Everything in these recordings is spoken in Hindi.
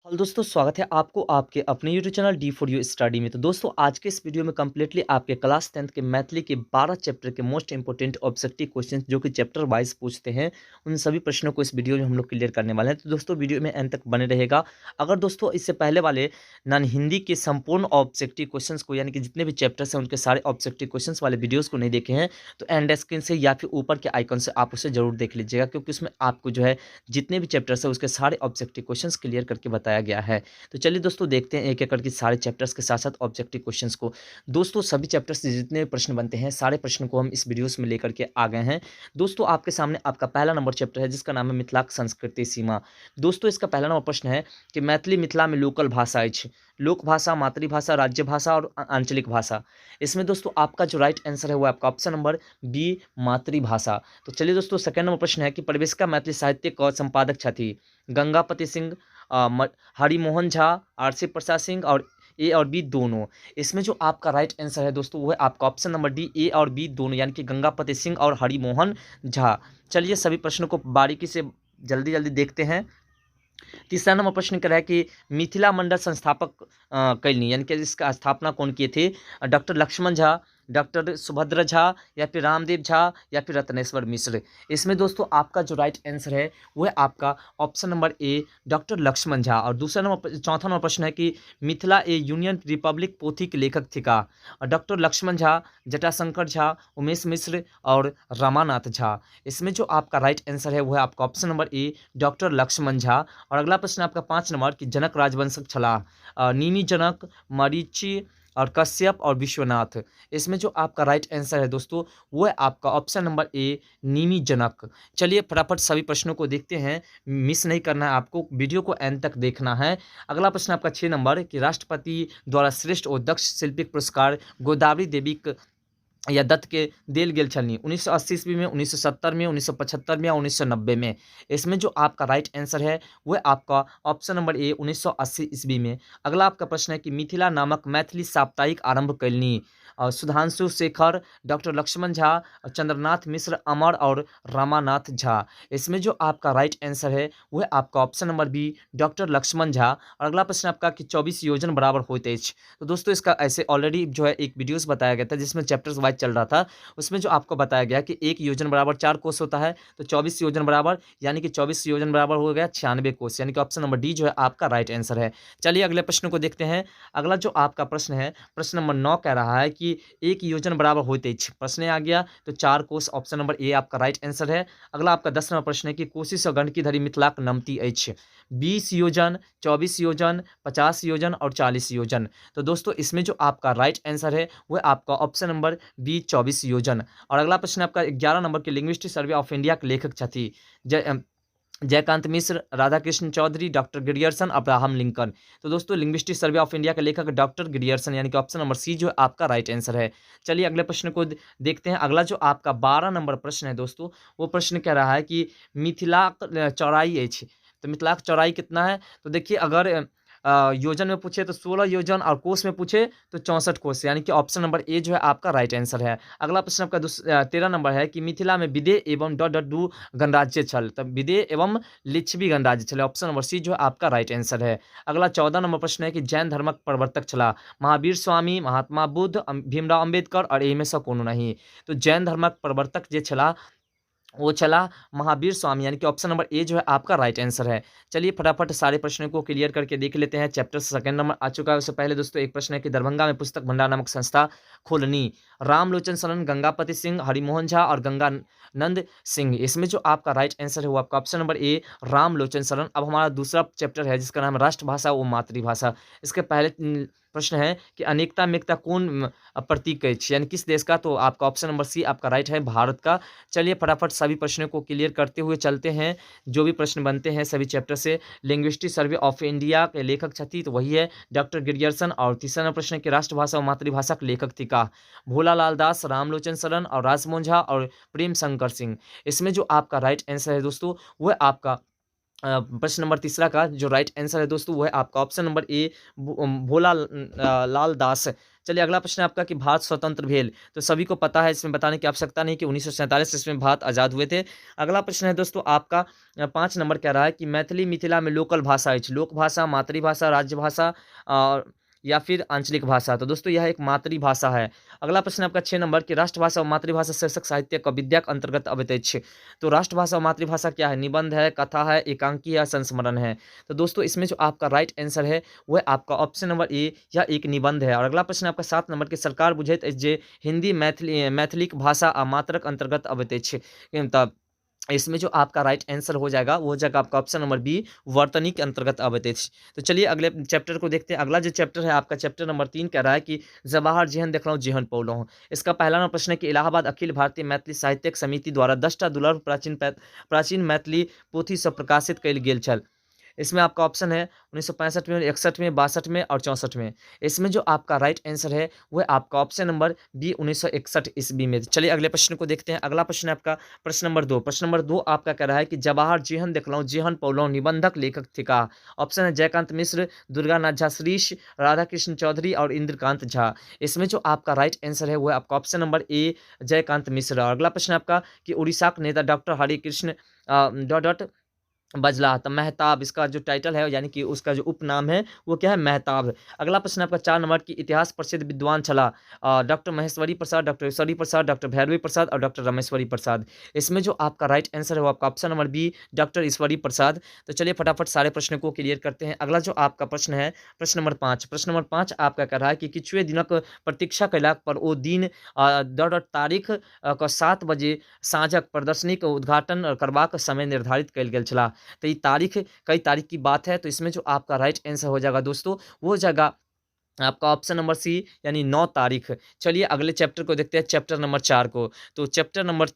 और दोस्तों स्वागत है आपको आपके अपने YouTube channel D for you study में। तो दोस्तों आज के इस वीडियो में कंप्लीटली आपके क्लास 10th के मैथिली के 12 चैप्टर के मोस्ट इंपोर्टेंट ऑब्जेक्टिव क्वेश्चन जो कि चैप्टर वाइज पूछते हैं, उन सभी प्रश्नों को इस वीडियो में हम लोग क्लियर करने वाले हैं। तो दोस्तों वीडियो में एंड तक बने रहेगा। अगर दोस्तों इससे पहले वाले नॉन हिंदी के संपूर्ण ऑब्जेक्टिव क्वेश्चन को यानी कि जितने भी चैप्टर्स हैं उनके सारे ऑब्जेक्टिव क्वेश्चन वाले वीडियोज़ को नहीं देखे हैं तो एंड स्क्रीन से या फिर ऊपर के आइकन से आप उसे जरूर देख लीजिएगा, क्योंकि उसमें आपको जो है जितने भी चैप्टर्स है उसके सारे ऑब्जेक्टिव क्वेश्चंस क्लियर करके बताया गया है। तो चलिए दोस्तों देखते हैं एक एक करके सारे चैप्टर्स के साथ साथ ऑब्जेक्टिव क्वेश्चंस को। दोस्तों सभी चैप्टर्स से जितने भी प्रश्न बनते हैं सारे प्रश्न को हम इस वीडियोस में लेकर के आ गए हैं। दोस्तों आपके सामने आपका पहला नंबर चैप्टर है जिसका नाम है मिथिलाक संस्कृति सीमा। दोस्तों इसका पहला नंबर प्रश्न है कि मैथिली मिथिला में लोकल भाषा अछि, लोक भाषा, मातृभाषा, राज्य भाषा और आंचलिक भाषा। इसमें दोस्तों आपका जो राइट आंसर है वो आपका ऑप्शन नंबर बी मातृभाषा। तो चलिए दोस्तों सेकंड नंबर प्रश्न है कि प्रवेशिका मैथिली साहित्य का संपादक छथि गंगापति सिंह, हरिमोहन झा, आरसी प्रसाद सिंह और ए और बी दोनों। इसमें जो आपका राइट आंसर है दोस्तों वो है आपका ऑप्शन नंबर डी ए और बी दोनों, यानी कि गंगापति सिंह और हरिमोहन झा। चलिए सभी प्रश्नों को बारीकी से जल्दी जल्दी देखते हैं। तीसरा नंबर प्रश्न कर रहा है कि मिथिला मंडल संस्थापक कैलनी, यानी कि इसका स्थापना कौन किए थे? डॉक्टर लक्ष्मण झा, डॉक्टर सुभद्र झा या फिर रामदेव झा या फिर रत्नेश्वर मिश्र। इसमें दोस्तों आपका जो राइट आंसर है वो है आपका option number A doctor Lakshman Jha. और चौथा नंबर प्रश्न है कि मिथिला ए यूनियन रिपब्लिक पोथी के लेखक थे का? डॉक्टर लक्ष्मण झा, जटाशंकर झा, उमेश मिश्र और रमानाथ झा। इसमें जो आपका राइट आंसर है वो है आपका option number A doctor Lakshman Jha. और अगला प्रश्न आपका 5 नंबर कि जनक राजवंशक छलाह निमि, जनक, मरीचि और कश्यप और विश्वनाथ। इसमें जो आपका राइट आंसर है दोस्तों वो है आपका ऑप्शन नंबर ए निमि जनक। चलिए फटाफट सभी प्रश्नों को देखते हैं, मिस नहीं करना है आपको, वीडियो को एंड तक देखना है। अगला प्रश्न आपका 6 नंबर कि राष्ट्रपति द्वारा श्रेष्ठ और दक्ष शिल्पी पुरस्कार गोदावरी देवी या दत्त के देल गेल छलनी 1980 ईस्वी में, 1970 में, 1975 में या 1990 में। इसमें जो आपका राइट आंसर है वो है आपका ऑप्शन नंबर ए 1980 ईस्वी में। अगला आपका प्रश्न है कि मिथिला नामक मैथिली साप्ताहिक आरंभ कैलनी सुधांशु शेखर, डॉक्टर लक्ष्मण झा, चंद्रनाथ मिश्र, अमर और रामानाथ झा। इसमें जो आपका राइट आंसर है वो है आपका option number B doctor Lakshman Jha. और अगला प्रश्न आपका कि 24 योजन बराबर होते अछि। तो दोस्तों इसका ऐसे ऑलरेडी जो है एक वीडियोस बताया गया था जिसमें चैप्टर्स वाइज चल रहा था, उसमें जो आपको बताया गया कि 1 योजन बराबर 4 कोस होता है, तो 24 योजन बराबर यानी कि 24 योजन बराबर हो गया 96 कोस, यानी कि ऑप्शन नंबर डी जो है आपका राइट आंसर है। चलिए अगले प्रश्न को देखते हैं। अगला जो आपका प्रश्न है प्रश्न नंबर 9 कह रहा है कि 1 योजन बराबर होते अछि। प्रश्न आ गया तो 4 कोस, ऑप्शन नंबर ए आपका राइट आंसर है। अगला आपका 10 नंबर प्रश्न है कि कोशी सँ गंडकी धरि मिथिलाक नमती अछि 20 योजन, 24 योजन, 50 योजन और 40 योजन। तो दोस्तों इसमें जो आपका राइट आंसर है वो है आपका ऑप्शन नंबर बी 24 योजन। और अगला प्रश्न आपका 11 नंबर के लिंग्विस्टिक सर्वे ऑफ इंडिया के लेखक छथि Jayakant Mishra, Radhakrishna Chaudhary, doctor Grierson, Abraham Lincoln. तो दोस्तों लिंग्विस्टिक सर्वे ऑफ इंडिया के लेखक डॉक्टर गिरियर्सन, यानी कि ऑप्शन नंबर सी जो है आपका राइट आंसर है। चलिए अगले प्रश्न को देखते हैं। अगला जो आपका 12 नंबर प्रश्न है दोस्तों वो प्रश्न कह रहा है कि मिथिलाक चौड़ाई अछि। तो मिथिलाक चौड़ाई कितना है? तो देखिए अगर योजन में पूछे तो 16 योजन और कोस में पूछे तो 64 कोस, यानी कि ऑप्शन नंबर ए जो है आपका राइट आंसर है। अगला प्रश्न आपका 13 नंबर है कि मिथिला में विदेह एवं डॉट डॉट दू गणराज्य छल, तब विदेह एवं लिच्छवी गणराज्य छल, ऑप्शन नंबर सी जो है आपका राइट आंसर है। अगला 14 नंबर प्रश्न है कि जैन धर्मक प्रवर्तक छला महावीर स्वामी, महात्मा बुद्ध, भीमराव अम्बेडकर और एहि में से कोनो नहीं। तो जैन धर्मक प्रवर्तक जे छला वो चला महावीर स्वामी, यानी कि ऑप्शन नंबर ए जो है आपका राइट आंसर है। चलिए फटाफट सारे प्रश्नों को क्लियर करके देख लेते हैं। चैप्टर सेकंड नंबर आ चुका है। उससे पहले दोस्तों एक प्रश्न है कि दरभंगा में पुस्तक भंडार नामक संस्था खोलनी रामलोचन शरण, गंगापति सिंह, हरिमोहन झा और गंगानंद सिंह। इसमें जो आपका राइट आंसर है वो आपका ऑप्शन नंबर ए रामलोचन शरण। अब हमारा दूसरा चैप्टर है जिसका नाम है राष्ट्रभाषा व मातृभाषा। इसके पहले प्रश्न है कि अनेकता में एकता कौन प्रतीक है, यानी किस देश का? तो आपका ऑप्शन नंबर सी आपका राइट है, भारत का। चलिए फटाफट सभी प्रश्नों को क्लियर करते हुए चलते हैं। जो भी प्रश्न बनते हैं सभी चैप्टर से। लिंग्विस्टिक सर्वे ऑफ इंडिया के लेखक छथि तो वही है डॉक्टर गिरियर्सन। और तीसरा नंबर प्रश्न है कि राष्ट्रभाषा और मातृभाषा के लेखक थे का? भोलालाल दास, रामलोचन शरण और राजमोहन झा और प्रेम शंकर सिंह। इसमें जो आपका राइट आंसर है दोस्तों वो है आपका प्रश्न नंबर तीसरा का जो राइट आंसर है दोस्तों वो है आपका ऑप्शन नंबर ए भोला लाल दास। चलिए अगला प्रश्न है आपका कि भारत स्वतंत्र भेल, तो सभी को पता है, इसमें बताने की आवश्यकता नहीं कि 1947 इसमें भारत आज़ाद हुए थे। अगला प्रश्न है दोस्तों आपका 5 नंबर कह रहा है कि मैथिली मिथिला में लोकल भाषा है, लोक भाषा, मातृभाषा, राज्य भाषा या फिर आंचलिक भाषा। तो दोस्तों यह एक मातृभाषा है। अगला प्रश्न आपका 6 नंबर की राष्ट्रभाषा और मातृभाषा शीर्षक साहित्य का विद्या के अंतर्गत अवतरित। तो राष्ट्रभाषा और मातृभाषा क्या है? निबंध है, कथा है, एकांकी है, संस्मरण है। तो दोस्तों इसमें जो आपका राइट आंसर है वह आपका ऑप्शन नंबर ए या एक निबंध है। और अगला प्रश्न आपका 7 नंबर की सरकार बुझैत अछि जे हिंदी मैथिलीक भाषा आ मात्रक अंतर्गत अवतरित। तब इसमें जो आपका राइट आंसर हो जाएगा वो हो जाएगा आपका ऑप्शन नंबर बी, वर्तनी के अंतर्गत अवतरित। तो चलिए अगले चैप्टर को देखते हैं। अगला जो चैप्टर है आपका चैप्टर नंबर 3 कह रहा है कि जवाहर जेहन देख रहा हूँ जेहन पौलहुँ। इसका पहला नंबर प्रश्न है कि इलाहाबाद अखिल भारतीय मैथिली साहित्यिक समिति द्वारा 10टा दुर्लभ प्राचीन मैथिली पोथी सब प्रकाशित कयल गेल छल। इसमें आपका ऑप्शन है 1965 में, 61 में, 62 में और 64 में। इसमें जो आपका राइट आंसर है वह आपका ऑप्शन नंबर बी 1961 ईस्वी में। चलिए अगले प्रश्न को देखते हैं। अगला प्रश्न है आपका प्रश्न नंबर 2। प्रश्न नंबर 2 आपका कह रहा है कि जवाहर जेहन देखलौं जेहन पौलौं निबंधक लेखक थिका। ऑप्शन है जयकांत मिश्र, दुर्गानाथ झा श्रीश, राधाकृष्ण चौधरी और इंद्रकांत झा। इसमें जो आपका राइट आंसर है वह आपका ऑप्शन नंबर ए जयकांत मिश्र। और अगला प्रश्न आपका कि उड़ीसा के नेता डॉक्टर हरिकृष्ण डॉट बजला, तो मेहताब इसका जो टाइटल है यानी कि उसका जो उपनाम है वो क्या है? मेहताब। अगला प्रश्न आपका 4 नंबर की इतिहास प्रसिद्ध विद्वान छला डॉक्टर महेश्वरी प्रसाद, डॉक्टर ईश्वरी प्रसाद, डॉक्टर भैरवी प्रसाद और डॉक्टर रमेश्वरी प्रसाद। इसमें जो आपका राइट आंसर है वो आपका option number B doctor Ishwari Prasad. तो चलिए फटाफट सारे प्रश्नों को क्लियर करते हैं। अगला जो आपका प्रश्न है प्रश्न नंबर 5। प्रश्न नंबर 5 आपका कह रहा है कि किछुए दिनक प्रतीक्षा कयला पर ओ दिन तारीख का 7 बजे साँझक प्रदर्शनी के उद्घाटन करबाक समय निर्धारित कयल गेल छला। तो ये तारीख कई तारीख की बात है। तो इसमें जो आपका राइट आंसर हो जाएगा दोस्तों वो हो जाएगा आपका ऑप्शन नंबर सी यानी 9 तारीख। चलिए अगले चैप्टर को देखते हैं, चैप्टर नंबर 4 को। तो चैप्टर नंबर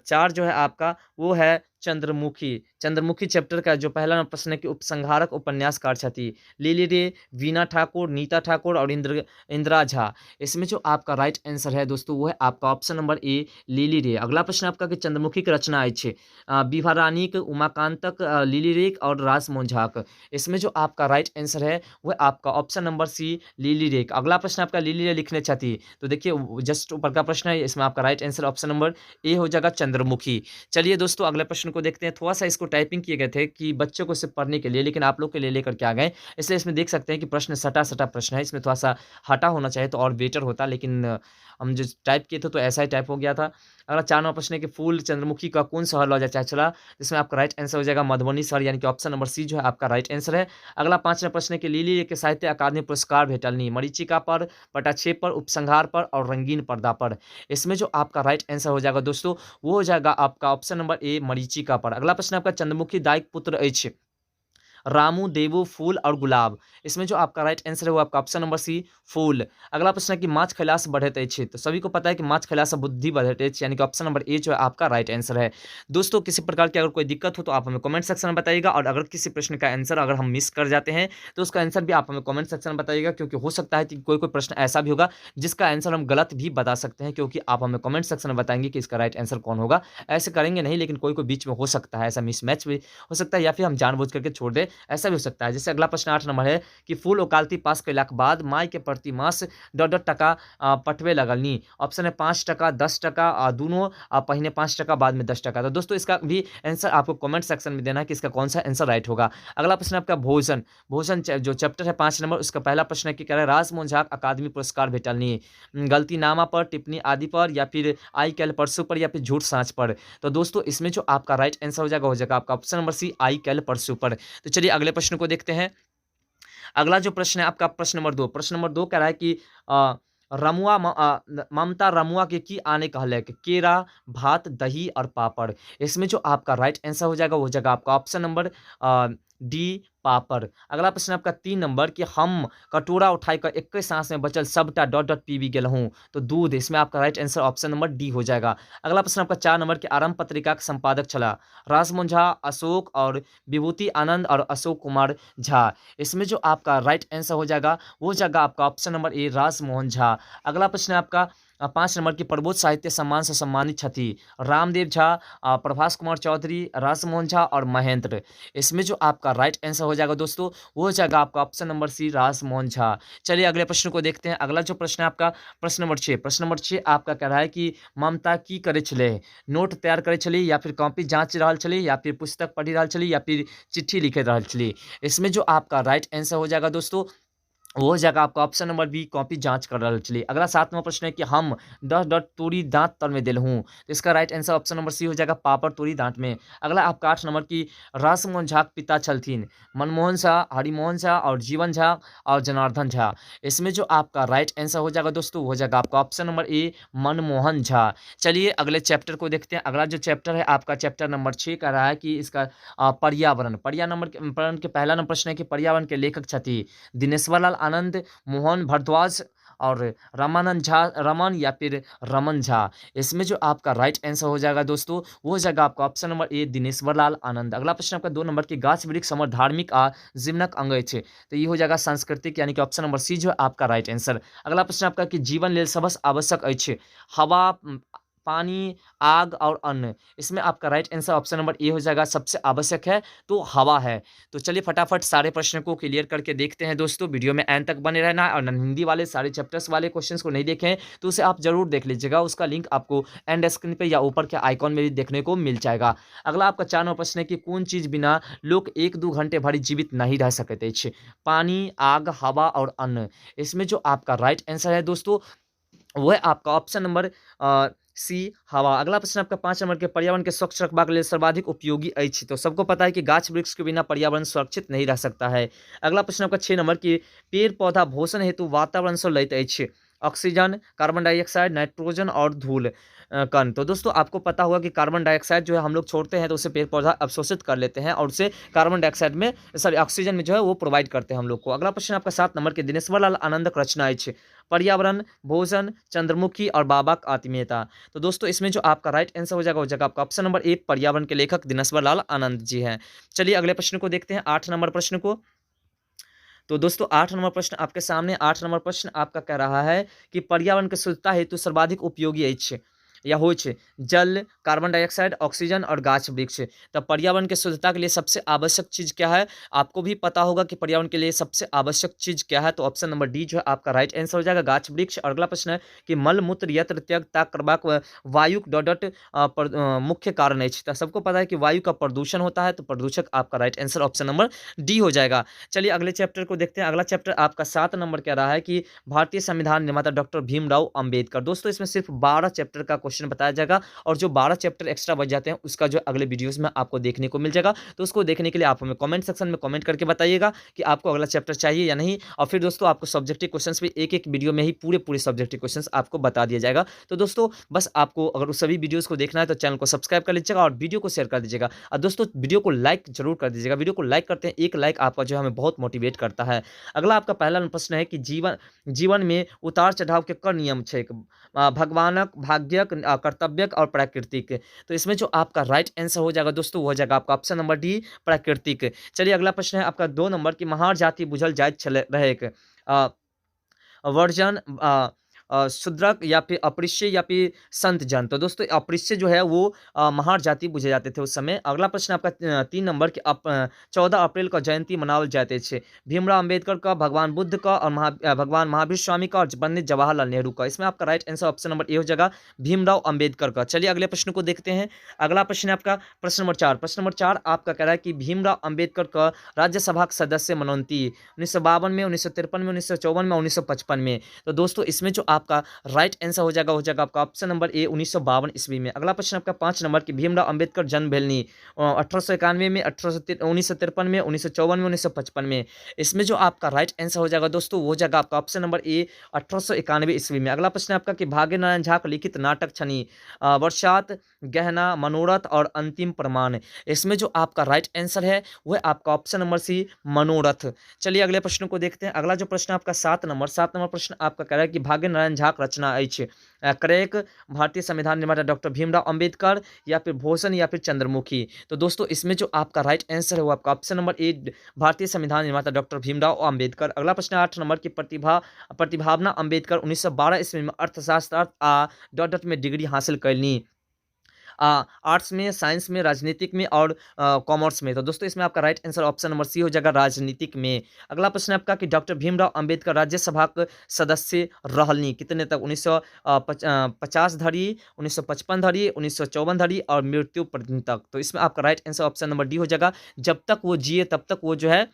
4 जो है आपका वो है चंद्रमुखी। चंद्रमुखी चैप्टर का जो पहला प्रश्न है कि उपसंहारक उपन्यासकार छथि लिली रे, वीना ठाकुर, नीता ठाकुर और इंदिरा झा। इसमें जो आपका राइट आंसर है दोस्तों वो है आपका ऑप्शन नंबर ए लिली रे। अगला प्रश्न आपका कि चंद्रमुखी की रचना अछि विभा रानीक, उमाकांतक, लिली रेक और राजमोहन झाक। इसमें जो आपका राइट आंसर है वह आपका ऑप्शन नंबर सी लिली रेक। अगला प्रश्न आपका लिली रे लिखने छथि, तो देखिए जस्ट ऊपर का प्रश्न है, इसमें आपका राइट आंसर ऑप्शन नंबर ए हो जाएगा चंद्रमुखी। चलिए दोस्तों अगले प्रश्न को देखते हैं। थोड़ा सा इसको टाइपिंग किए गए थे कि बच्चों को सिर्फ पढ़ने के लिए, लेकिन आप लोग के लिए लेकर के आ गए, इसलिए इसमें देख सकते हैं कि प्रश्न सटा सटा प्रश्न है। इसमें थोड़ा सा हटा होना चाहिए तो और बेटर होता, लेकिन हम जो टाइप किए थे तो ऐसा ही टाइप हो गया था। अगला 4 नंबर प्रश्न है कि फूल चंद्रमुखी का कौन शहर लॉ जाए चला, जिसमें आपका राइट आंसर हो जाएगा मधुबनी शहर, यानी कि ऑप्शन नंबर सी जो है आपका राइट आंसर है। अगला 5 नंबर प्रश्न है कि लिली के साहित्य अकादमी पुरस्कार भेटलनी मरीचिका पर, पटाक्षेप पर, उपसंहार पर और रंगीन पर्दा पर। इसमें जो आपका राइट आंसर हो जाएगा दोस्तों वो हो जाएगा आपका ऑप्शन नंबर ए मरीचिका पर। अगला प्रश्न आपका चंद्रमुखी दायक पुत्र अछि रामू, देवू, फूल और गुलाब। इसमें जो आपका राइट आंसर है वो आपका ऑप्शन नंबर सी फूल। अगला प्रश्न है कि माछ खैला से बढ़त अछि, तो सभी को पता है कि माछ खैला से बुद्धि बढ़त अछि, यानी कि ऑप्शन नंबर ए जो है आपका राइट आंसर है। दोस्तों किसी प्रकार की अगर कोई दिक्कत हो तो आप हमें कमेंट सेक्शन में बताइएगा, और अगर किसी प्रश्न का आंसर अगर हम मिस कर जाते हैं तो उसका आंसर भी आप हमें कमेंट सेक्शन में बताइएगा, क्योंकि हो सकता है कि कोई कोई प्रश्न ऐसा भी होगा जिसका आंसर हम गलत भी बता सकते हैं, क्योंकि आप हमें कमेंट सेक्शन में बताएंगे कि इसका राइट आंसर कौन होगा। ऐसे करेंगे नहीं, लेकिन कोई कोई बीच में हो सकता है ऐसा मिसमैच भी हो सकता है, या फिर हम जानबूझ करके छोड़ दे, ऐसा भी हो सकता है। जैसे अगला प्रश्न 8 नंबर है कि फूल ओकालती पास कैलाक बाद माई के प्रति मास डॉट टका पटवे लगलनी। ऑप्शन है 5 टका, 10 टका, दोनों पहिने 5 टका बाद में 10 टका। तो दोस्तों इसका भी आंसर आपको कमेंट सेक्शन में देना है कि इसका कौन सा आंसर राइट होगा। अगला प्रश्न आपका भोजन भोजन जो चैप्टर है 5 नंबर, उसका पहला प्रश्न है कि कह रहा है राजमोहन झा अकादमी पुरस्कार भेटलनी गलतीनामा पर, टिप्पणी आदि पर, या फिर आई कैल परसों पर, या फिर झूठ साँच पर। तो दोस्तों इसमें जो आपका राइट आंसर हो जाएगा आपका ऑप्शन नंबर सी आई कैल परसों पर। तो चलिए अगले प्रश्न को देखते हैं। अगला जो प्रश्न है आपका प्रश्न नंबर 2। प्रश्न नंबर 2 कह रहा है कि ममता रमुआ के की आने कहलक केरा, भात, दही और पापड़। इसमें जो आपका राइट आंसर हो जाएगा वो जगह आपका ऑप्शन नंबर डी पापड़। अगला प्रश्न आपका 3 नंबर कि हम कटोरा उठाकर एक सांस में बचल सबटा डॉट डॉट पीबी गेल हूँ, तो दूध। इसमें आपका right answer option number D हो जाएगा। अगला प्रश्न आपका 4 नंबर कि आरंभ पत्रिका के संपादक छला राजमोहन झा, अशोक और विभूति आनंद और अशोक कुमार झा। इसमें जो आपका राइट आंसर हो जाएगा वो जगह आपका ऑप्शन नंबर ए राजमोहन झा। अगला प्रश्न आपका 5 नंबर की प्रबोध साहित्य सम्मान से सम्मानित छथि रामदेव झा, प्रभास कुमार चौधरी, राजमोहन झा और महेंद्र। इसमें जो आपका राइट आंसर हो जाएगा दोस्तों वो हो जाएगा आपका option number C Rajmohan Jha. चलिए अगले प्रश्न को देखते हैं। अगला जो प्रश्न है आपका प्रश्न नंबर 6। प्रश्न नंबर 6 आपका कह रहा है कि ममता की करे छले, नोट तैयार करे छली या फिर कॉपी जांच रहा छली या फिर पुस्तक पढ़ी रहा छली या फिर चिट्ठी लिखे रहा छली। इसमें जो आपका राइट आंसर हो जाएगा दोस्तों वो जगह आपका ऑप्शन नंबर बी कॉपी जांच कर रहा चलिए। अगला 7वां प्रश्न है कि हम 10 डॉट तोरी दांत तर में दिल हूँ, तो इसका right answer option number C हो जाएगा पापड़ तोरी दांत में। अगला आपका 8 नंबर की रासमोहन झा के पिता छलथिन मनमोहन झा, हरिमोहन झा और जीवन झा और जनार्दन झा। इसमें जो आपका राइट आंसर हो जाएगा दोस्तों वो हो जाएगा आपका ऑप्शन नंबर ए मनमोहन झा। चलिए अगले चैप्टर को देखते हैं। अगला जो चैप्टर है आपका चैप्टर नंबर 6 का रहा है कि इसका पर्यावरण के पहला नंबर प्रश्न है कि पर्यावरण के लेखक छथि दिनेश्वर लाल आनंद, मोहन भारद्वाज और रामानंद झा, रमन या फिर रमन झा। इसमें जो आपका राइट आंसर हो जाएगा दोस्तों वो हो जाएगा आपका ऑप्शन नंबर ए दिनेश्वर लाल आनंद। अगला प्रश्न आपका 2 नंबर की गाछ वृक्ष हमर धार्मिक आ जीवनक अंग है, तो ये हो जाएगा सांस्कृतिक यानी कि ऑप्शन नंबर सी जो है आपका राइट आंसर। अगला प्रश्न आपका कि जीवन लेल सबस आवश्यक है हवा, पानी, आग और अन्न। इसमें आपका राइट आंसर ऑप्शन नंबर ए हो जाएगा सबसे आवश्यक है तो हवा है। तो चलिए फटाफट सारे प्रश्नों को क्लियर करके देखते हैं दोस्तों। वीडियो में एंड तक बने रहना और हिंदी वाले सारे चैप्टर्स वाले क्वेश्चंस को नहीं देखे हैं तो उसे आप जरूर देख लीजिएगा। उसका लिंक आपको एंड स्क्रीन पे या ऊपर के आइकॉन में भी देखने को मिल जाएगा। अगला आपका 4 नंबर प्रश्न है कि कौन चीज बिना लोग 1-2 घंटे भरी जीवित नहीं रह सकते हैं? पानी, आग, हवा और अन्न। इसमें जो आपका राइट आंसर है दोस्तों वो है आपका ऑप्शन नंबर सी हवा। अगला प्रश्न आपका 5 नंबर के पर्यावरण के स्वच्छ रखबाक लेल सर्वाधिक उपयोगी अछि, तो सबको पता है कि गाछ वृक्ष के बिना पर्यावरण सुरक्षित नहीं रह सकता है। अगला प्रश्न आपका 6 नंबर की पेड़ पौधा भोषण हेतु वातावरण से लैत अछि ऑक्सीजन, कार्बन डाइऑक्साइड, नाइट्रोजन और धूल कण। तो दोस्तों आपको पता होगा कि कार्बन डाइऑक्साइड जो है हम लोग छोड़ते हैं तो उसे पेड़ पौधा अवशोषित कर लेते हैं और उसे कार्बन डाइऑक्साइड में सॉरी ऑक्सीजन में जो है वो प्रोवाइड करते हैं हम लोग को। अगला प्रश्न आपका 7 नंबर के दिनेश्वर लाल आनंदक रचना है पर्यावरण, भोजन, चंद्रमुखी और बाबा का आत्मीयता। तो दोस्तों इसमें जो आपका राइट आंसर हो जाएगा वो जाएगा आपका ऑप्शन नंबर ए पर्यावरण के लेखक दिनेश्वर लाल आनंद जी हैं। चलिए अगले प्रश्न को देखते हैं 8 नंबर प्रश्न को। तो दोस्तों 8 नंबर प्रश्न आपके सामने 8 नंबर प्रश्न आपका कह रहा है कि पर्यावरण के शुद्धता हेतु सर्वाधिक उपयोगी अछि या हो जल, कार्बन डाइऑक्साइड, ऑक्सीजन और गाछ वृक्ष। तब पर्यावरण के शुद्धता के लिए सबसे आवश्यक चीज क्या है? आपको भी पता होगा कि पर्यावरण के लिए सबसे आवश्यक चीज क्या है, तो ऑप्शन नंबर डी जो है आपका राइट आंसर हो जाएगा गाछ वृक्ष। और अगला प्रश्न है कि मल मूत्र यत्र त्याग त्याग करबाक वायुक डॉट मुख्य कारण है। तो सबको पता है कि वायु का प्रदूषण होता है, तो प्रदूषक आपका right answer option number D हो जाएगा। चलिए अगले चैप्टर को देखते हैं। अगला चैप्टर आपका 7 नंबर कह रहा है कि भारतीय संविधान निर्माता डॉक्टर भीमराव अंबेडकर। दोस्तों इसमें सिर्फ 12 चैप्टर का क्वेश्चन बताया जाएगा और जो 12 चैप्टर एक्स्ट्रा बच जाते हैं उसका जो अगले वीडियोस में आपको देखने को मिल जाएगा। तो उसको देखने के लिए आप हमें कमेंट सेक्शन में कमेंट करके बताइएगा कि आपको अगला चैप्टर चाहिए या नहीं। और फिर दोस्तों आपको सब्जेक्टिव क्वेश्चंस भी एक एक वीडियो में ही पूरे सब्जेक्टिव क्वेश्चंस आपको बता दिया जाएगा। तो दोस्तों बस आपको अगर उस सभी वीडियोस को देखना है तो चैनल को सब्सक्राइब कर लीजिएगा और वीडियो को शेयर कर दीजिएगा। और दोस्तों वीडियो को लाइक जरूर कर दीजिएगा। वीडियो को लाइक करते हैं, एक लाइक आपका जो है हमें बहुत मोटिवेट करता है। अगला आपका पहला प्रश्न है कि जीवन में उतार चढ़ाव के कर नियम है भगवानक, भाग्यक, कर्तव्यक और प्राकृतिक। तो इसमें जो आपका राइट आंसर हो जाएगा दोस्तों वो हो जाएगा आपका ऑप्शन नंबर डी प्राकृतिक। चलिए अगला प्रश्न है आपका 2 नंबर की महार जाति बुझल जाइत छल रहेक वर्जन शूद्रक या फिर अपृश्य या फिर संत जन। तो दोस्तों अपृश्य जो है वो महार जाति बुझे जाते थे उस समय। अगला प्रश्न आपका 3 नंबर के 14 अप्रैल का जयंती मनावल जाते थे भीमराव अंबेडकर का, भगवान बुद्ध का और भगवान महावीर स्वामी का और पंडित जवाहरलाल नेहरू का। इसमें आपका राइट आंसर ऑप्शन नंबर ए हो जाएगा भीमराव अंबेडकर का। चलिए अगले प्रश्न को देखते हैं। अगला प्रश्न आपका प्रश्न नंबर 4। प्रश्न नंबर 4 आपका कह रहा है कि भीमराव अंबेडकर का राज्यसभा सदस्य मनोनीति 1952 में, 1953 में, 1954 में, 1955 में। तो दोस्तों इसमें जो आपका राइट आंसर हो जाएगा आपका ऑप्शन नंबर ए 1952 ईस्वी में। अगला प्रश्न आपका 5 नंबर की भीमराव अंबेडकर जन्म भेलनी 1891 में, 1953 में, 1954 में, 1955 में। इसमें जो आपका राइट आंसर हो जाएगा दोस्तों वो हो जाएगा आपका ऑप्शन नंबर ए 1891 ईस्वी में। अगला प्रश्न आपका कि भाग्य नारायण झा का लिखित नाटक छनी बरसात, गहना, मनोरथ और अंतिम प्रमाण। इसमें जो आपका राइट आंसर है वह आपका ऑप्शन नंबर सी मनोरथ। चलिए अगले प्रश्न को देखते हैं। अगला जो प्रश्न आपका 7 नंबर प्रश्न आपका कह रहा है कि भाग्य नारायण झा के रचना अछि। करेक, भारतीय संविधान निर्माता डॉक्टर भीमराव अंबेडकर या फिर भूषण या फिर चंद्रमुखी। तो दोस्तों इसमें जो आपका राइट आंसर है वो आपका ऑप्शन नंबर ए भारतीय संविधान निर्माता डॉक्टर भीमराव अंबेडकर। अगला प्रश्न 8 नंबर की प्रतिभावना अंबेडकर 1912 ईस्वी में अर्थशास्त्र डॉट डॉट में डिग्री हासिल कैलनी। आर्ट्स में, साइंस में, राजनीतिक में और कॉमर्स में। तो दोस्तों इसमें आपका right answer option number C हो जाएगा, राजनीतिक में। अगला प्रश्न आपका कि डॉक्टर भीमराव अंबेडकर राज्यसभा के सदस्य रहलनी कितने तक? 1950 धरी, 1955 धरी, 1954 धरी और मृत्यु पर्यंत तक। तो इसमें आपका right answer option number D हो जाएगा, जब तक वो जिए तब तक वो जो है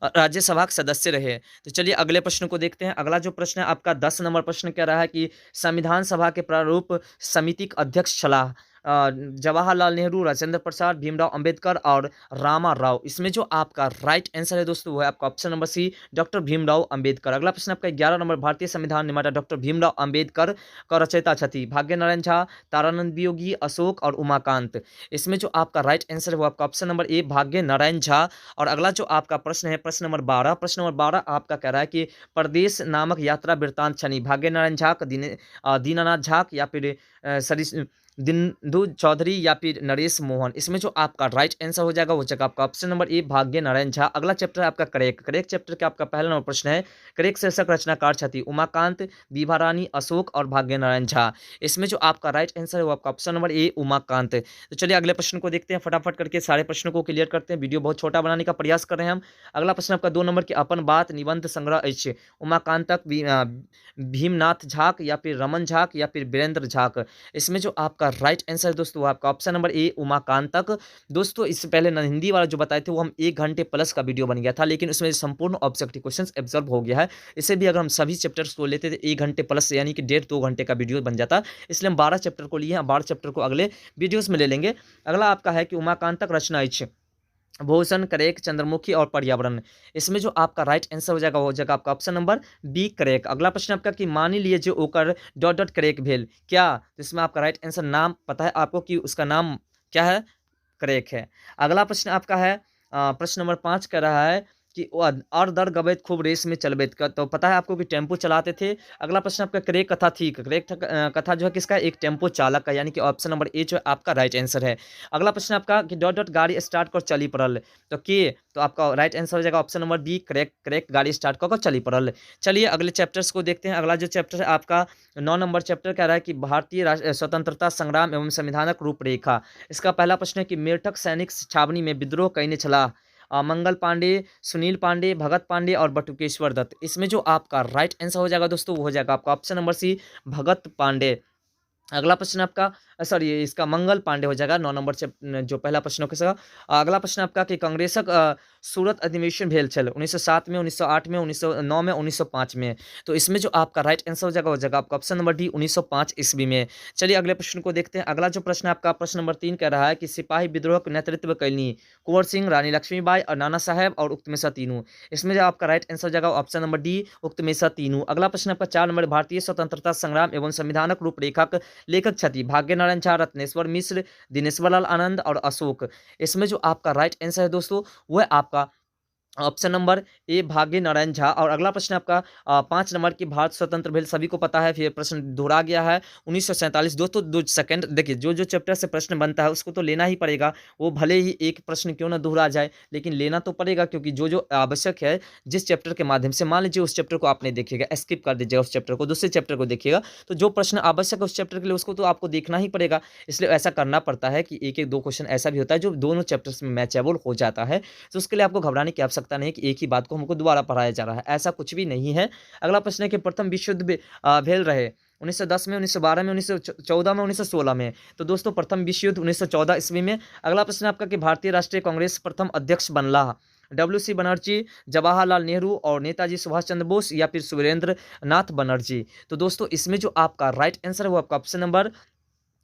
राज्यसभा के सदस्य रहे। तो चलिए अगले प्रश्न को देखते हैं। अगला जो प्रश्न है आपका 10 नंबर प्रश्न कह रहा है कि संविधान सभा के प्रारूप समिति के अध्यक्ष सलाह जवाहरलाल नेहरू, राजेंद्र प्रसाद, भीमराव अंबेडकर और रामा राव। इसमें जो आपका राइट आंसर है दोस्तों वो है आपका option number C doctor Bhimrao Ambedkar. अगला प्रश्न आपका 11 नंबर भारतीय संविधान निर्माता डॉक्टर भीमराव अंबेडकर का रचयिता छथि भाग्य नारायण झा, तारानंद वियोगी, अशोक और उमाकांत। इसमें जो आपका राइट आंसर है वो आपका ऑप्शन नंबर ए भाग्य नारायण झा। और अगला जो आपका प्रश्न है प्रश्न नंबर 12 आपका कह रहा है कि प्रदेश नामक यात्रा वृत्तांत छनि भाग्य नारायण झा, दीनानाथ झा या फिर दिंदु चौधरी या फिर नरेश मोहन। इसमें जो आपका राइट आंसर हो जाएगा वो जगह आपका ऑप्शन नंबर ए भाग्य नारायण झा। अगला चैप्टर है आपका करेक चैप्टर का आपका पहला नंबर प्रश्न है करेक शीर्षक रचनाकार छथि उमाकांत, विभा रानी, अशोक और भाग्य नारायण झा। इसमें जो आपका राइट आंसर है वो आपका ऑप्शन नंबर ए उमाकांत। तो चलिए अगले प्रश्न को देखते हैं, फटाफट करके सारे प्रश्नों को क्लियर करते हैं। वीडियो बहुत छोटा बनाने का प्रयास कर रहे हैं हम। अगला प्रश्न आपका 2 नंबर की अपन बात निबंध संग्रह अछि उमाकांतक, भीमनाथ झाक या फिर रमन झाक या फिर वीरेंद्र झाक। इसमें जो आपका राइट आंसर है दोस्तों वो आपका ऑप्शन नंबर ए उमाकांतक। दोस्तों इससे पहले ना हिंदी वाला जो बताए थे वो हम 1 घंटे प्लस का वीडियो बन गया था, लेकिन उसमें संपूर्ण ऑब्जेक्टिव क्वेश्चंस एब्जॉर्ब हो गया है। इसे भी अगर हम सभी चैप्टर्स को लेते थे 1 घंटे प्लस यानी कि 1.5-2 घंटे का वीडियो बन जाता, इसलिए हम 12 चैप्टर को लिए हैं। 12 चैप्टर को अगले वीडियोस में ले लेंगे। अगला आपका है कि उमाकांतक रचना इच्छ भूषण, करेक, चंद्रमुखी और पर्यावरण। इसमें जो आपका राइट आंसर हो जाएगा वो हो जाएगा आपका ऑप्शन नंबर बी करेक। अगला प्रश्न आपका कि मानी लिए जो ओकर डॉट डॉट करेक भेल क्या? तो इसमें आपका राइट आंसर नाम पता है आपको कि उसका नाम क्या है? करेक है। अगला प्रश्न आपका है प्रश्न नंबर 5 कह रहा है कि और दर गवैत खूब रेस में चलबैत का। तो पता है आपको कि टेम्पो चलाते थे। अगला प्रश्न आपका करेक कथा थी। करेक कथा जो है किसका? एक टेम्पो चालक का, यानी कि ऑप्शन नंबर ए जो है आपका राइट आंसर है। अगला प्रश्न आपका कि डॉट डॉट गाड़ी स्टार्ट कर चली पड़ल तो के? तो आपका राइट आंसर हो जाएगा ऑप्शन नंबर डी करेक्ट गाड़ी स्टार्ट कर चली पड़ल। चलिए अगले चैप्टर्स को देखते हैं। अगला जो चैप्टर है आपका 9 नंबर चैप्टर कह रहा है कि भारतीय स्वतंत्रता संग्राम एवं संविधानक रूपरेखा। इसका पहला प्रश्न है कि मेरठक सैनिक छावनी में विद्रोह कईने छला मंगल पांडे, सुनील पांडे, भगत पांडे और बटुकेश्वर दत्त। इसमें जो आपका राइट आंसर हो जाएगा दोस्तों वो हो जाएगा आपका ऑप्शन नंबर सी भगत पांडे। अगला प्रश्न आपका सॉरी इसका मंगल पांडे हो जाएगा 9 नंबर से जो पहला प्रश्न हो किसका। अगला प्रश्न आपका कि कांग्रेसक सूरत अधिवेशन भेल छल 1907 में, 1908 में, 1909 में, 1905 में। तो इसमें जो आपका राइट आंसर हो जाएगा वो जाएगा आपका ऑप्शन नंबर डी 1905 ईस्वी में। चलिए अगले प्रश्न को देखते हैं। अगला जो प्रश्न आपका प्रश्न नंबर 3 कह रहा है कि सिपाही विद्रोह का नेतृत्व कैलनी कुंवर सिंह, रानी लक्ष्मीबाई और नाना साहेब और उक्त में से तीनों। इसमें जो आपका राइट आंसर हो जाएगा ऑप्शन नंबर डी उक्त में से तीनों। अगला प्रश्न आपका 4 नंबर भारतीय स्वतंत्रता संग्राम एवं संविधानक रूपरेखा लेखक छथि भाग्य नारायण झा, रत्नेश्वर मिश्र, दिनेश्वर लाल आनंद और अशोक। इसमें जो आपका राइट आंसर है दोस्तों वह आपका ऑप्शन नंबर ए भाग्य नारायण झा। और अगला प्रश्न आपका 5 नंबर की भारत स्वतंत्र भेल सभी को पता है, फिर प्रश्न दोहरा गया है 1947। दोस्तों 2 सेकंड देखिए, जो चैप्टर से प्रश्न बनता है उसको तो लेना ही पड़ेगा, वो भले ही एक प्रश्न क्यों ना दोहरा जाए लेकिन लेना तो पड़ेगा, क्योंकि जो आवश्यक है जिस चैप्टर के माध्यम से, मान लीजिए उस चैप्टर को आपने देखिएगा, स्किप कर दीजिएगा उस चैप्टर को, दूसरे चैप्टर को देखिएगा, तो जो प्रश्न आवश्यक है उस चैप्टर के लिए उसको तो आपको देखना ही पड़ेगा। इसलिए ऐसा करना पड़ता है कि एक 2 क्वेश्चन ऐसा भी होता है जो दोनों चैप्टर्स में मैचेबल हो जाता है। तो उसके लिए आपको घबराने की आवश्यकता नहीं कि एक ही बात को हमको दोबारा पढ़ाया जा रहा है, ऐसा कुछ भी नहीं है। अगला प्रश्न है कि प्रथम विश्व युद्ध भेल रहे 1910 में, 1912 में, 1914 में, 1916 में। तो दोस्तों प्रथम विश्व युद्ध 1914 ईस्वी में। अगला प्रश्न आपका कि भारतीय राष्ट्रीय कांग्रेस प्रथम अध्यक्ष बनला WC बनर्जी, जवाहरलाल नेहरू और नेताजी सुभाष चंद्र बोस या फिर सुरेंद्र नाथ बनर्जी। तो दोस्तों इसमें जो आपका राइट आंसर है वो आपका ऑप्शन नंबर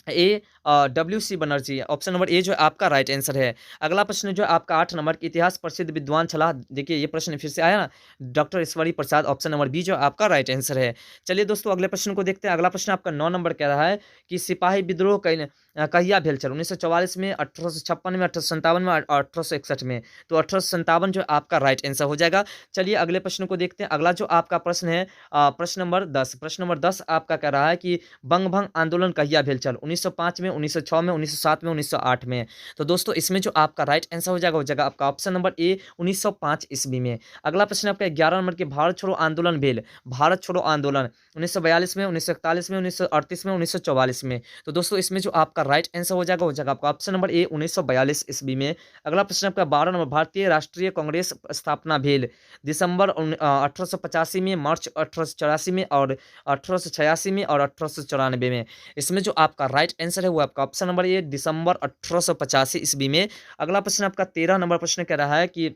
ए WC बनर्जी। ऑप्शन नंबर ए जो है आपका राइट आंसर है। अगला प्रश्न जो है आपका 8 नंबर के इतिहास प्रसिद्ध विद्वान छला, देखिए ये प्रश्न फिर से आया ना, doctor Ishwari Prasad. Option number B जो आपका राइट आंसर है। चलिए दोस्तों अगले प्रश्न को देखते हैं। अगला प्रश्न आपका 9 नंबर कह रहा है कि सिपाही विद्रोह कहिया भेल चल, 1944 में, 1856 में, 1857 में और 1861 में। तो 1857 जो आपका राइट आंसर हो जाएगा। चलिए अगले प्रश्न को देखते हैं। अगला जो आपका प्रश्न है प्रश्न नंबर 10। प्रश्न नंबर 10 आपका कह रहा है कि बंग भंग आंदोलन कहिया भेल चल, 1905 में, 1906 में, 1907 में, 1908 में। तो दोस्तों इसमें जो आपका राइट आंसर हो जाएगा आपका ऑप्शन नंबर ए 1905 ईस्वी में। अगला प्रश्न आपका 11 नंबर के भारत छोड़ो आंदोलन भेल, भारत छोड़ो आंदोलन 1942 में, 1941 में, 1938 में, 1944 में। तो दोस्तों इसमें जो आपका राइट आंसर हो जाएगा आपका ऑप्शन नंबर ए 1942 ईस्वी में। अगला प्रश्न आपका 12 नंबर भारतीय राष्ट्रीय कांग्रेस स्थापना भेल, दिसंबर 1885 में, मार्च 1884 में और 1886 में और 1894 में। इसमें जो आपका राइट आंसर है वो आपका ऑप्शन नंबर ए दिसंबर 1885 ईस्वी में। अगला प्रश्न आपका 13 नंबर प्रश्न कह रहा है कि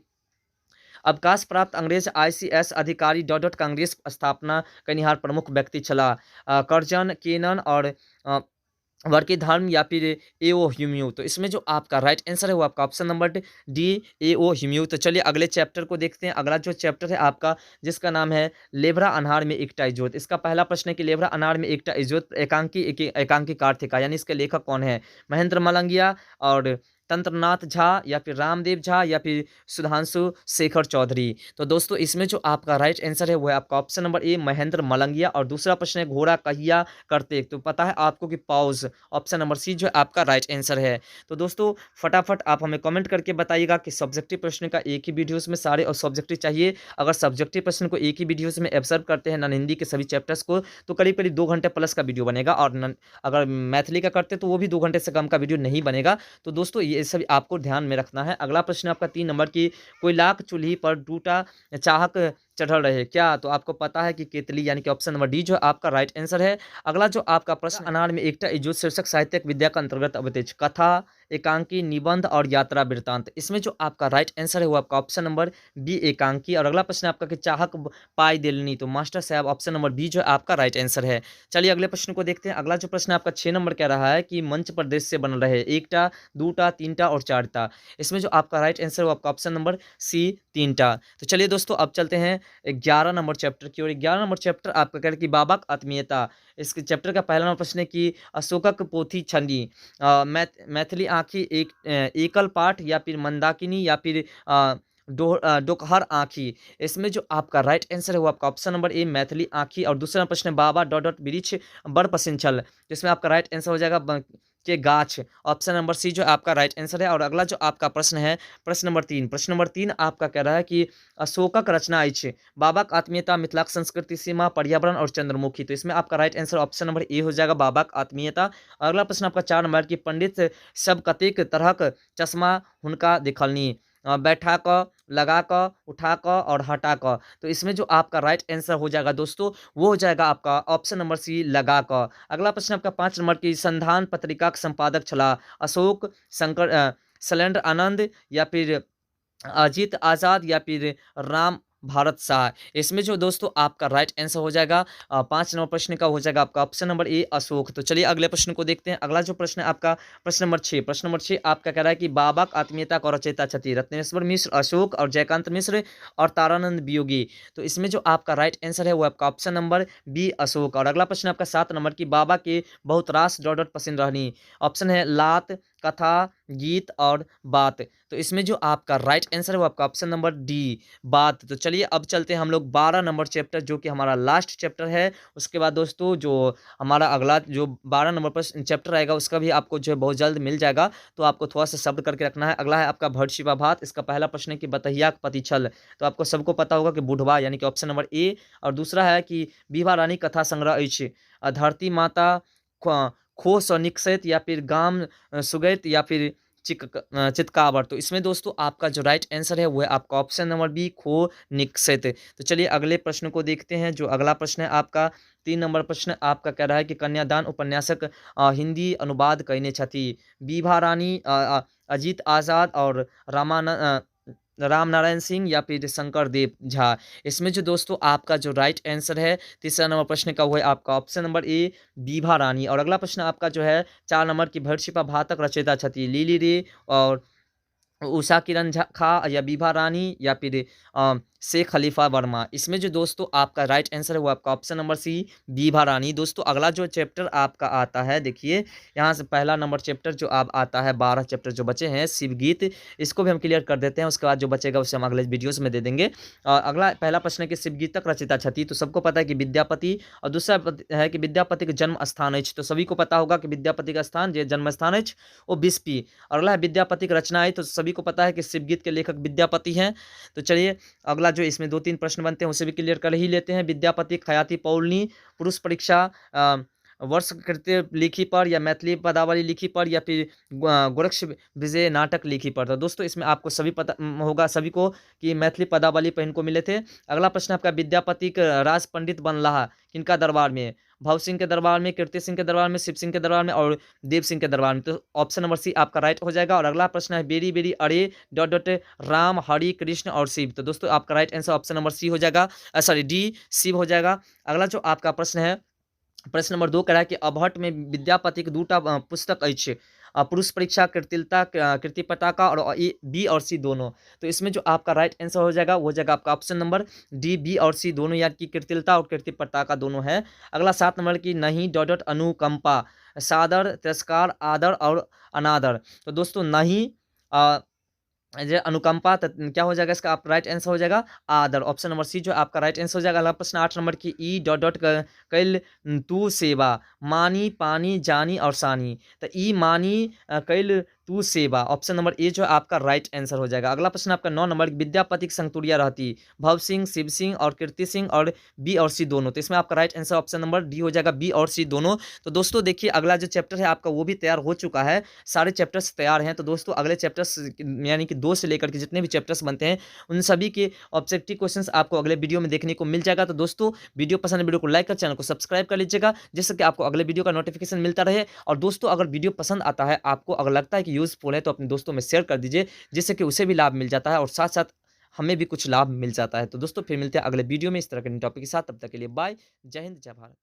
अवकाश प्राप्त अंग्रेज ICS अधिकारी कांग्रेस स्थापना कनिहार प्रमुख व्यक्ति छला, कर्जन, केनन और वर्की धर्म या फिर AO ह्यूम्यू। तो इसमें जो आपका राइट आंसर है वो आपका ऑप्शन नंबर डी AO ह्यूम्यू। तो चलिए अगले चैप्टर को देखते हैं। अगला जो चैप्टर है आपका जिसका नाम है लेबरा अनार में एकटा इजोत। इसका पहला प्रश्न है कि लेबरा अनार में एकटा इजोत एकांकी थे का, यानी इसके लेखक कौन है, महेंद्र मलंगिया और तंत्रनाथ झा या फिर रामदेव झा या फिर सुधांशु शेखर चौधरी। तो दोस्तों इसमें जो आपका राइट आंसर है वो है आपका option number A Mahendra Malangiya. और दूसरा प्रश्न है घोड़ा कहिया करते, तो पता है आपको कि पॉज। ऑप्शन नंबर सी जो है आपका राइट आंसर है। तो दोस्तों फटाफट आप हमें कमेंट करके बताइएगा कि सब्जेक्टिव प्रश्न का एक ही वीडियोस में सारे और सब्जेक्टिव चाहिए। अगर सब्जेक्टिव प्रश्न को एक ही वीडियोस में ऑब्जर्व करते हैं नॉन हिंदी के सभी चैप्टर्स को, तो करीब करीब 2 घंटे प्लस का वीडियो बनेगा। और अगर मैथिली का करते तो वो भी 2 घंटे से कम का वीडियो नहीं बनेगा। तो दोस्तों ये सभी आपको ध्यान में रखना है। अगला प्रश्न आपका 3 नंबर की कोई लाख चूल्ही पर टूटा चाहक चढ़ रहे क्या, तो आपको पता है कि केतली, यानी कि ऑप्शन नंबर डी जो आपका राइट आंसर है। अगला जो आपका प्रश्न अनार में एकटा इजोत शीर्षक साहित्यिक विद्या का अंतर्गत अवते, कथा, एकांकी, निबंध और यात्रा वृत्तांत। इसमें जो आपका राइट आंसर है वो आपका ऑप्शन नंबर बी एकांकी। और अगला प्रश्न आपका कि चाहक पाई दिलनी, तो मास्टर साहब ऑप्शन नंबर बी जो आपका राइट आंसर है। चलिए अगले प्रश्न को देखते हैं। अगला जो प्रश्न आपका 6 नंबर कह रहा है कि मंच पर दृश्य बन रहे एकटा, दूटा, तीनटा और चारटा। इसमें जो आपका राइट आंसर है वो आपका ऑप्शन नंबर सी तीनटा। तो चलिए दोस्तों अब चलते हैं 11 नंबर चैप्टर की ओर। 11 नंबर चैप्टर आपका कह रहे कि बाबा आत्मीयता। इसके चैप्टर का पहला नंबर प्रश्न है कि अशोकक पोथी छंदी, मैथिली आँखी एकल पाठ या फिर मंदाकिनी या फिर डोकहर आँखी। इसमें जो आपका राइट आंसर है वो आपका ऑप्शन नंबर ए मैथिली आँखी। और दूसरा प्रश्न है बाबा वृक्ष बड़ पसिन छल, जिसमें आपका राइट आंसर हो जाएगा के गाछ। ऑप्शन नंबर सी जो आपका राइट आंसर है। और अगला जो आपका प्रश्न है प्रश्न नंबर 3। प्रश्न नंबर 3 आपका कह रहा है कि अशोकक रचना अछि, बाबाक आत्मीयता, मिथिलाक संस्कृति सीमा, पर्यावरण और चंद्रमुखी। तो इसमें आपका राइट आंसर ऑप्शन नंबर ए हो जाएगा बाबाक आत्मीयता। अगला प्रश्न आपका 4 नंबर की पंडित सब कतेक तरहक चश्मा हुनका दिखलनी, बैठा क, लगा क, उठा क और हटा क। तो इसमें जो आपका राइट आंसर हो जाएगा दोस्तों वो हो जाएगा आपका ऑप्शन नंबर सी लगा क। अगला प्रश्न आपका 5 नंबर की संधान पत्रिका के संपादक छला अशोक शंकर शैलेंद्र आनंद या फिर अजीत आजाद या फिर राम भारत शाह। इसमें जो दोस्तों आपका राइट आंसर हो जाएगा 5 नंबर प्रश्न का हो जाएगा आपका ऑप्शन नंबर ए अशोक। तो चलिए अगले प्रश्न को देखते हैं। अगला जो प्रश्न है आपका प्रश्न नंबर 6। प्रश्न नंबर 6 आपका कह रहा है कि बाबाक आत्मीयता का रचयिता छथि रत्नेश्वर मिश्र, अशोक और जयकांत मिश्र और तारानंद वियोगी। तो इसमें जो आपका राइट आंसर है वो आपका ऑप्शन नंबर बी अशोक। और अगला प्रश्न आपका 7 नंबर की बाबा के बहुत रास डॉट पसंद रहनी। ऑप्शन है लात, कथा, गीत और बात। तो इसमें जो आपका राइट आंसर है वो आपका ऑप्शन नंबर डी बात। तो चलिए अब चलते हैं हम लोग 12 नंबर चैप्टर जो कि हमारा लास्ट चैप्टर है। उसके बाद दोस्तों जो हमारा अगला जो 12 नंबर पर चैप्टर आएगा उसका भी आपको जो है बहुत जल्द मिल जाएगा, तो आपको थोड़ा सा शब्द करके रखना है। अगला है आपका भट शिवा भात। इसका पहला प्रश्न है कि बतहिया पति छल, तो आपको सबको पता होगा कि बुढ़वा, यानी कि ऑप्शन नंबर ए। और दूसरा है कि विभा रानी कथा संग्रह अछि, धरती माता खो स निकसैत या फिर गाम सुगैत या फिर चितकावर। तो इसमें दोस्तों आपका जो राइट आंसर है वो है आपका ऑप्शन नंबर बी खो निकसैत। तो चलिए अगले प्रश्न को देखते हैं। जो अगला प्रश्न है आपका 3 नंबर प्रश्न आपका कह रहा है कि कन्यादान उपन्यासक हिंदी अनुवाद कइने छथि, विभा रानी, अजीत आजाद और रामानंद राम नारायण सिंह या फिर शंकर देव झा। इसमें जो दोस्तों आपका जो राइट आंसर है तीसरा नंबर प्रश्न का वो है आपका ऑप्शन नंबर ए बीभा रानी। और अगला प्रश्न आपका जो है 4 नंबर की भर्षिपा भातक रचयिता छथि लीली रे और उषा किरण झा खा या बीभा रानी या फिर शेख खलीफा वर्मा। इसमें जो दोस्तों आपका राइट आंसर है वो आपका ऑप्शन नंबर सी बीभा रानी। दोस्तों अगला जो चैप्टर आपका आता है देखिए यहाँ से पहला नंबर चैप्टर जो आप आता है 12 चैप्टर जो बचे हैं शिवगीत, इसको भी हम क्लियर कर देते हैं, उसके बाद जो बचेगा उसे हम अगले वीडियोस में दे देंगे। अगला पहला प्रश्न है कि शिवगीतक रचिता छथि, तो सबको पता है कि विद्यापति। और दूसरा है कि विद्यापति के जन्म स्थान है, तो सभी को पता होगा कि विद्यापति का स्थान जो जन्म स्थान है वो बिस्पी। और अगला है विद्यापति की रचना है, तो सभी को पता है कि शिवगीत के लेखक विद्यापति हैं। तो चलिए अगला जो इसमें 2-3 प्रश्न बनते हैं उसे भी क्लियर कर ही लेते हैं। विद्यापति खयाति पौलनी पुरुष परीक्षा वर्ष कृत्य लिखी पर या मैथिली पदावली लिखी पर या फिर गोरक्ष विजय नाटक लिखी पर। तो दोस्तों इसमें आपको सभी पता होगा सभी को कि मैथिली पदावली पर इनको मिले थे। अगला प्रश्न आपका विद्यापति का राज पंडित बन रहा किनका दरबार में, भव सिंह के दरबार में, कीर्ति सिंह के दरबार में, शिव सिंह के दरबार में और देव सिंह के दरबार में। तो ऑप्शन नंबर सी आपका राइट हो जाएगा। और अगला प्रश्न है बेरी बेरी अरे डॉट डॉट राम हरि कृष्ण और शिव। तो दोस्तों आपका right answer option number C हो जाएगा, सॉरी डी शिव हो जाएगा। अगला जो आपका प्रश्न है प्रश्न नंबर 2 कह रहा है कि अभट्ट में विद्यापति के दूटा पुस्तक अछि, पुरुष परीक्षा कृतिलता कृति पटाका और बी और सी दोनों। तो इसमें जो आपका राइट आंसर हो जाएगा वो हो जाएगा आपका ऑप्शन नंबर डी बी और सी दोनों, यानी कि कृतिलता और कृति पटाका दोनों है। अगला 7 नंबर की नहीं डॉट डॉट अनुकंपा सादर तिरस्कार आदर और अनादर। तो दोस्तों नहीं जो अनुकंपा क्या हो जाएगा इसका आप राइट आंसर हो जाएगा आदर, ऑप्शन नंबर सी जो आपका राइट आंसर हो जाएगा। अगला प्रश्न 8 नंबर की ई डॉट डॉट कैल तू सेवा मानी पानी जानी और सानी। तो ई मानी कैल तू सेवा, ऑप्शन नंबर ए जो आपका राइट आंसर हो जाएगा। अगला प्रश्न आपका 9 नंबर विद्यापति की संग रहती भव सिंह शिव सिंह और कीर्ति सिंह और बी और सी दोनों। तो इसमें आपका right answer option number D हो जाएगा बी और सी दोनों। तो दोस्तों देखिए अगला जो चैप्टर है आपका वो भी तैयार हो चुका है, सारे चैप्टर्स तैयार हैं। तो दोस्तों अगले चैप्टर्स यानी कि 2 से लेकर के जितने भी चैप्टर्स बनते हैं उन सभी के ऑब्जेक्टिव क्वेश्चंस आपको अगले वीडियो में देखने को मिल जाएगा। तो दोस्तों वीडियो पसंद है वीडियो को लाइक कर चैनल को सब्सक्राइब कर लीजिएगा जिससे कि आपको अगले वीडियो का नोटिफिकेशन मिलता रहे। और दोस्तों अगर वीडियो पसंद आता है आपको अगर लगता है कि यूजफुल है तो अपने दोस्तों में शेयर कर दीजिए जिससे कि उसे भी लाभ मिल जाता है और साथ साथ हमें भी कुछ लाभ मिल जाता है। तो दोस्तों फिर मिलते हैं अगले वीडियो में इस तरह के टॉपिक के साथ, तब तक के लिए बाय, जय हिंद जय भारत।